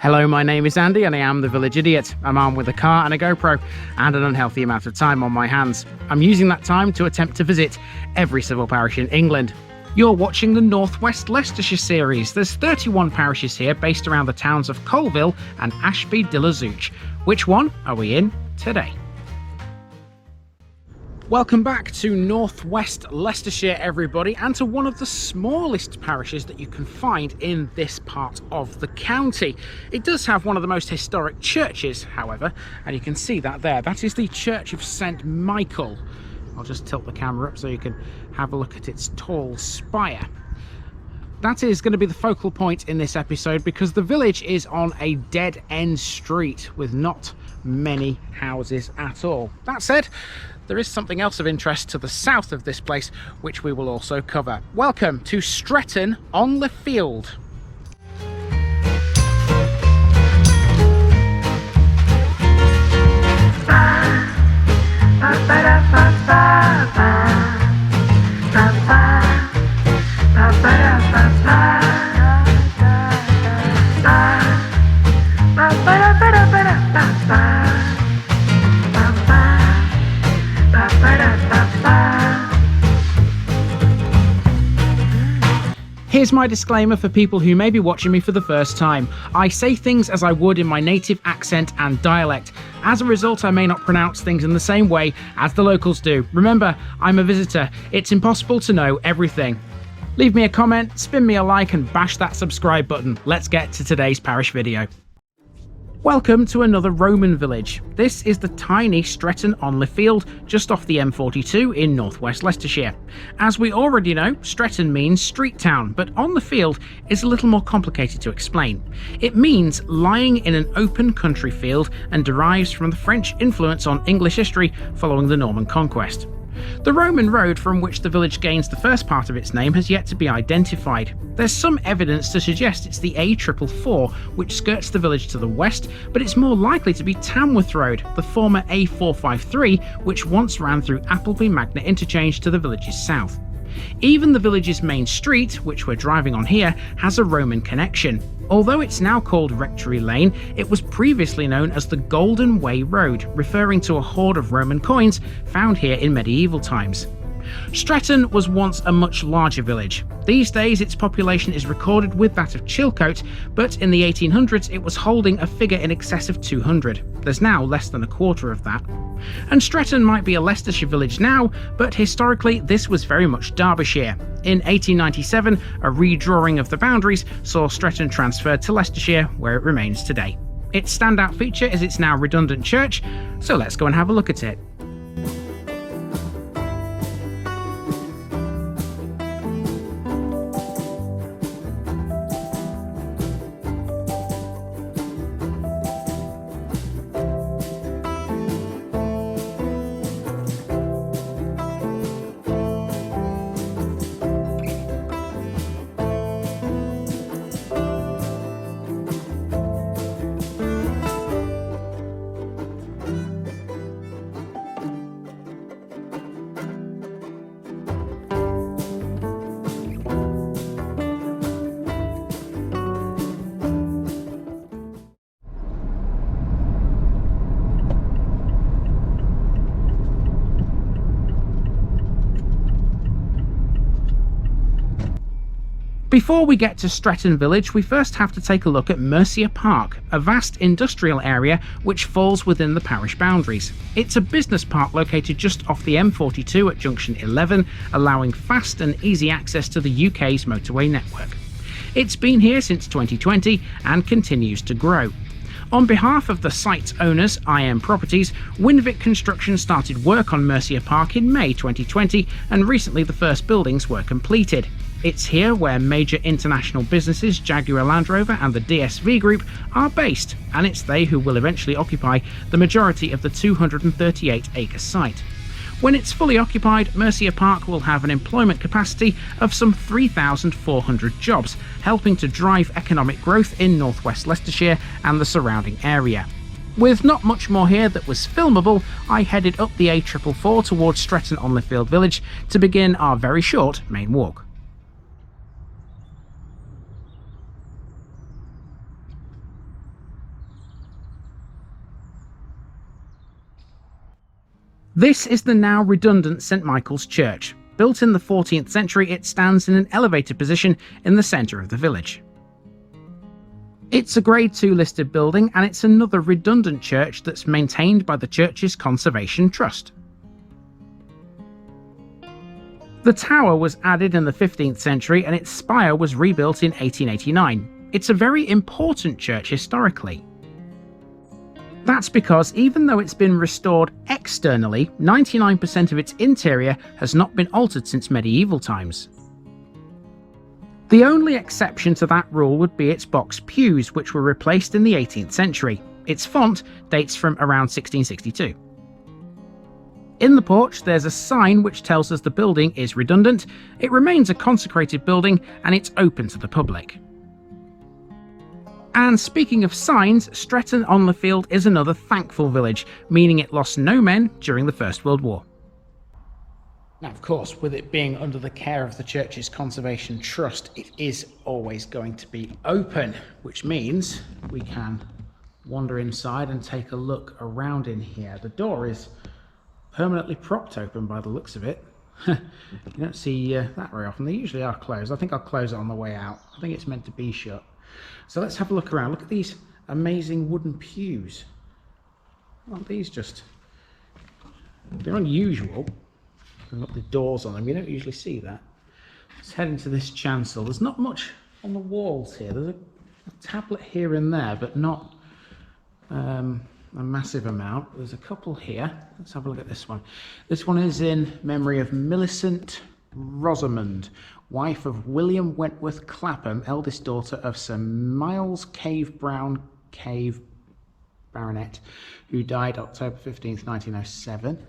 Hello, my name is Andy and I am the Village Idiot. I'm armed with a car and a GoPro and an unhealthy amount of time on my hands. I'm using that time to attempt to visit every civil parish in England. You're watching the North West Leicestershire series. There's 31 parishes here based around the towns of Colville and Ashby-de-la-Zouch. Which one are we in today? Welcome back to North West Leicestershire, everybody, and to one of the smallest parishes that you can find in this part of the county. It does have one of the most historic churches, however, and you can see that there. That is the Church of St. Michael. I'll just tilt the camera up so you can have a look at its tall spire. That is going to be the focal point in this episode because the village is on a dead-end street with not many houses at all. That said, there is something else of interest to the south of this place, which we will also cover. Welcome to Stretton-en-le-Field. Here's my disclaimer for people who may be watching me for the first time. I say things as I would in my native accent and dialect. As a result, I may not pronounce things in the same way as the locals do. Remember, I'm a visitor. It's impossible to know everything. Leave me a comment, spin me a like, and bash that subscribe button. Let's get to today's parish video. Welcome to another Roman village. This is the tiny Stretton-en-le-Field, just off the M42 in North West Leicestershire. As we already know, Stretton means street town, but on-the-field is a little more complicated to explain. It means lying in an open country field and derives from the French influence on English history following the Norman Conquest. The Roman road from which the village gains the first part of its name has yet to be identified. There's some evidence to suggest it's the A444 which skirts the village to the west, but it's more likely to be Tamworth Road, the former A453 which once ran through Appleby Magna interchange to the village's south. Even the village's main street, which we're driving on here, has a Roman connection. Although it's now called Rectory Lane, it was previously known as the Golden Way Road, referring to a hoard of Roman coins found here in medieval times. Stretton was once a much larger village. These days its population is recorded with that of Chilcote, but in the 1800s it was holding a figure in excess of 200. There's now less than a quarter of that. And Stretton might be a Leicestershire village now, but historically this was very much Derbyshire. In 1897, a redrawing of the boundaries saw Stretton transferred to Leicestershire, where it remains today. Its standout feature is its now redundant church, so let's go and have a look at it. Before we get to Stretton Village, we first have to take a look at Mercia Park, a vast industrial area which falls within the parish boundaries. It's a business park located just off the M42 at junction 11, allowing fast and easy access to the UK's motorway network. It's been here since 2020 and continues to grow. On behalf of the site's owners, IM Properties, Winvic Construction started work on Mercia Park in May 2020, and recently the first buildings were completed. It's here where major international businesses Jaguar Land Rover and the DSV Group are based, and it's they who will eventually occupy the majority of the 238-acre site. When it's fully occupied, Mercia Park will have an employment capacity of some 3,400 jobs, helping to drive economic growth in North West Leicestershire and the surrounding area. With not much more here that was filmable, I headed up the A444 towards Stretton-en-le-Field village to begin our very short main walk. This is the now redundant St Michael's Church. Built in the 14th century, it stands in an elevated position in the centre of the village. It's a Grade 2 listed building, and it's another redundant church that's maintained by the church's Conservation Trust. The tower was added in the 15th century and its spire was rebuilt in 1889. It's a very important church historically. That's because even though it's been restored externally, 99% of its interior has not been altered since medieval times. The only exception to that rule would be its box pews, which were replaced in the 18th century. Its font dates from around 1662. In the porch, there's a sign which tells us the building is redundant, it remains a consecrated building, and it's open to the public. And speaking of signs, Stretton-en-le-Field is another thankful village, meaning it lost no men during the First World War. Now, of course, with it being under the care of the church's Conservation Trust, it is always going to be open, which means we can wander inside and take a look around in here. The door is permanently propped open by the looks of it. You don't see that very often. They usually are closed. I think I'll close it on the way out. I think it's meant to be shut. So let's have a look around. Look at these amazing wooden pews. Aren't these just... they're unusual. They've got the doors on them. You don't usually see that. Let's head into this chancel. There's not much on the walls here. There's a tablet here and there, but not a massive amount. There's a couple here. Let's have a look at this one. This one is in memory of Millicent Rosamond, wife of William Wentworth Clapham, eldest daughter of Sir Miles Cave Brown Cave, Baronet, who died October 15th, 1907.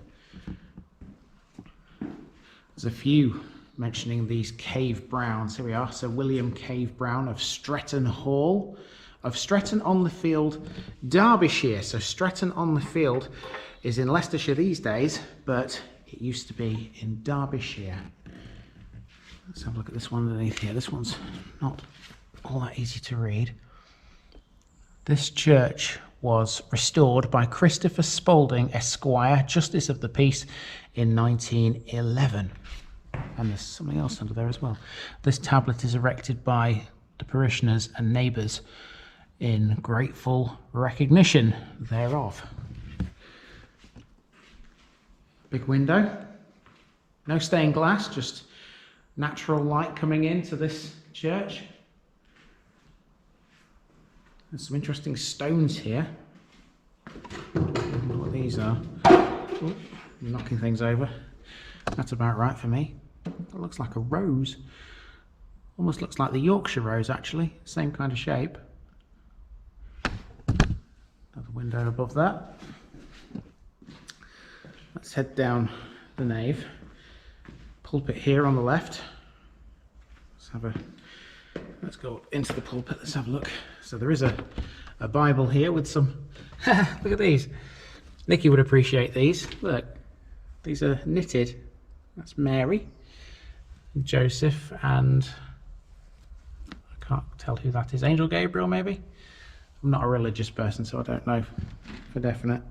There's a few mentioning these Cave Browns. Here we are. Sir William Cave Brown of Stretton Hall, of Stretton-on-le-Field, Derbyshire. So Stretton-on-le-Field is in Leicestershire these days, but it used to be in Derbyshire. Let's have a look at this one underneath here. This one's not all that easy to read. This church was restored by Christopher Spalding, Esquire, Justice of the Peace, in 1911. And there's something else under there as well. This tablet is erected by the parishioners and neighbours in grateful recognition thereof. Big window. No stained glass, just natural light coming into this church. There's some interesting stones here. I don't know what these are. Ooh, knocking things over. That's about right for me. That looks like a rose. Almost looks like the Yorkshire rose, actually. Same kind of shape. Another window above that. Let's head down the nave. Pulpit here on the left. Let's go into the pulpit. Let's have a look. So there is a Bible here with some... look at these. Nicky would appreciate these. Look, these are knitted. That's Mary, Joseph, and I can't tell who that is. Angel Gabriel, maybe? I'm not a religious person, so I don't know for definite.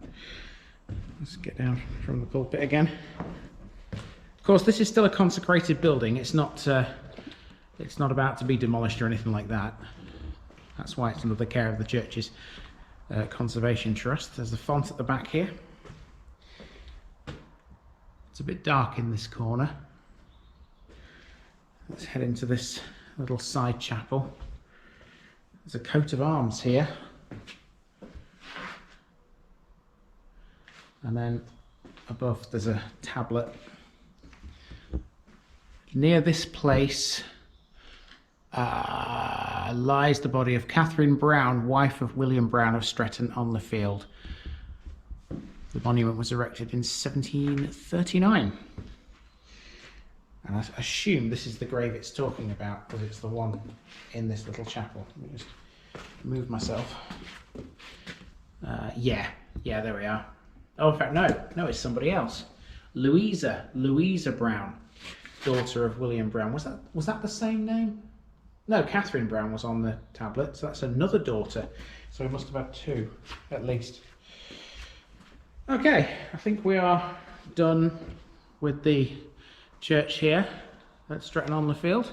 Let's get down from the pulpit again. Of course, this is still a consecrated building. It's not about to be demolished or anything like that. That's why it's under the care of the church's Conservation Trust. There's the font at the back here. It's a bit dark in this corner. Let's head into this little side chapel. There's a coat of arms here. And then above there's a tablet. Near this place lies the body of Catherine Brown, wife of William Brown of Stretton-on-le-Field. The monument was erected in 1739. And I assume this is the grave it's talking about, because it's the one in this little chapel. Let me just move myself. Yeah, there we are. Oh, in fact, no, it's somebody else. Louisa Brown, daughter of William Brown. Was that the same name? No, Catherine Brown was on the tablet, so that's another daughter. So we must have had two, at least. Okay, I think we are done with the church here at Stretton-en-le-Field.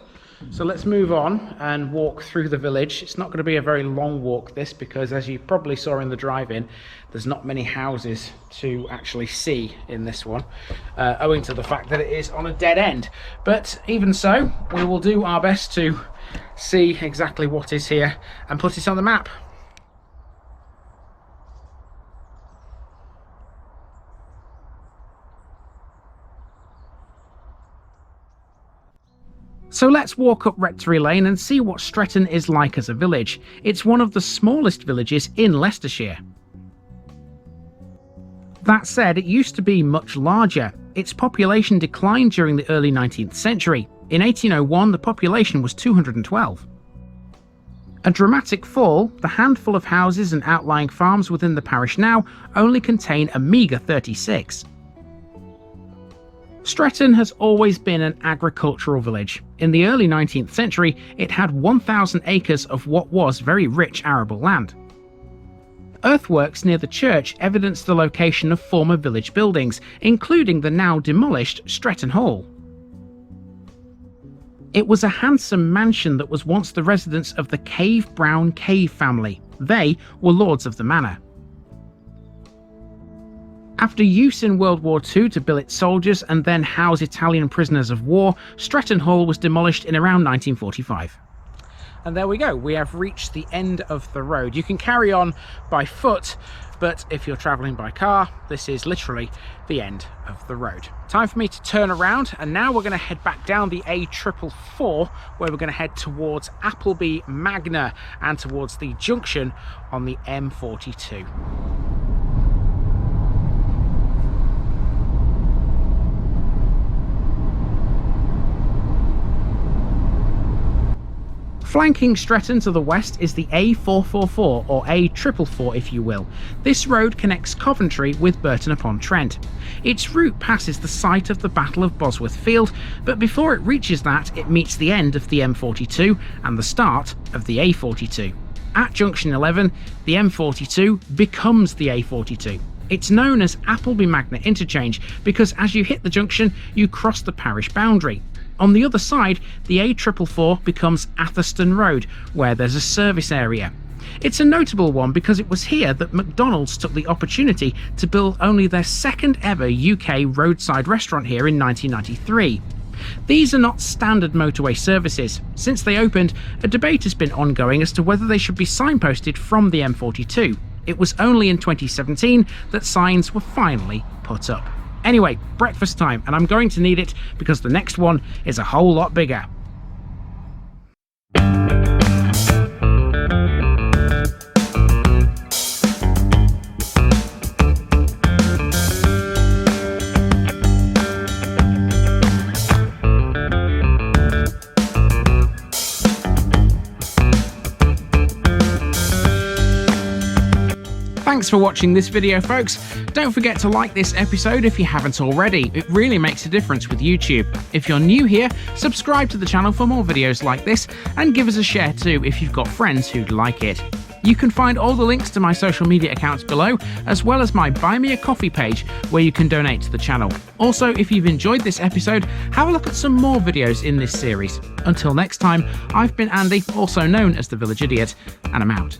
So let's move on and walk through the village. It's not going to be a very long walk this, because as you probably saw in the drive-in, there's not many houses to actually see in this one, owing to the fact that it is on a dead end. But even so, we will do our best to see exactly what is here and put it on the map. So let's walk up Rectory Lane and see what Stretton is like as a village. It's one of the smallest villages in Leicestershire. That said, it used to be much larger. Its population declined during the early 19th century. In 1801, the population was 212. A dramatic fall, the handful of houses and outlying farms within the parish now only contain a meagre 36. Stretton has always been an agricultural village. In the early 19th century, it had 1,000 acres of what was very rich arable land. Earthworks near the church evidence the location of former village buildings, including the now demolished Stretton Hall. It was a handsome mansion that was once the residence of the Brown Cave family. They were lords of the manor. After use in World War II to billet soldiers and then house Italian prisoners of war, Stretton Hall was demolished in around 1945. And there we go, we have reached the end of the road. You can carry on by foot, but if you're travelling by car, this is literally the end of the road. Time for me to turn around, and now we're going to head back down the A444, where we're going to head towards Appleby Magna and towards the junction on the M42. Flanking Stretton to the west is the A444, or A444 if you will. This road connects Coventry with Burton-upon-Trent. Its route passes the site of the Battle of Bosworth Field, but before it reaches that, it meets the end of the M42 and the start of the A42. At junction 11, the M42 becomes the A42. It's known as Appleby Magna interchange because as you hit the junction, you cross the parish boundary. On the other side, the A444 becomes Atherstone Road, where there's a service area. It's a notable one because it was here that McDonald's took the opportunity to build only their second ever UK roadside restaurant here in 1993. These are not standard motorway services. Since they opened, a debate has been ongoing as to whether they should be signposted from the M42. It was only in 2017 that signs were finally put up. Anyway, breakfast time, and I'm going to need it because the next one is a whole lot bigger. Thanks for watching this video, folks. Don't forget to like this episode if you haven't already. It really makes a difference with YouTube. If you're new here, subscribe to the channel for more videos like this, and give us a share too if you've got friends who'd like it. You can find all the links to my social media accounts below, as well as my Buy Me a Coffee page where you can donate to the channel. Also, if you've enjoyed this episode, have a look at some more videos in this series. Until next time, I've been Andy, also known as the Village Idiot, and I'm out.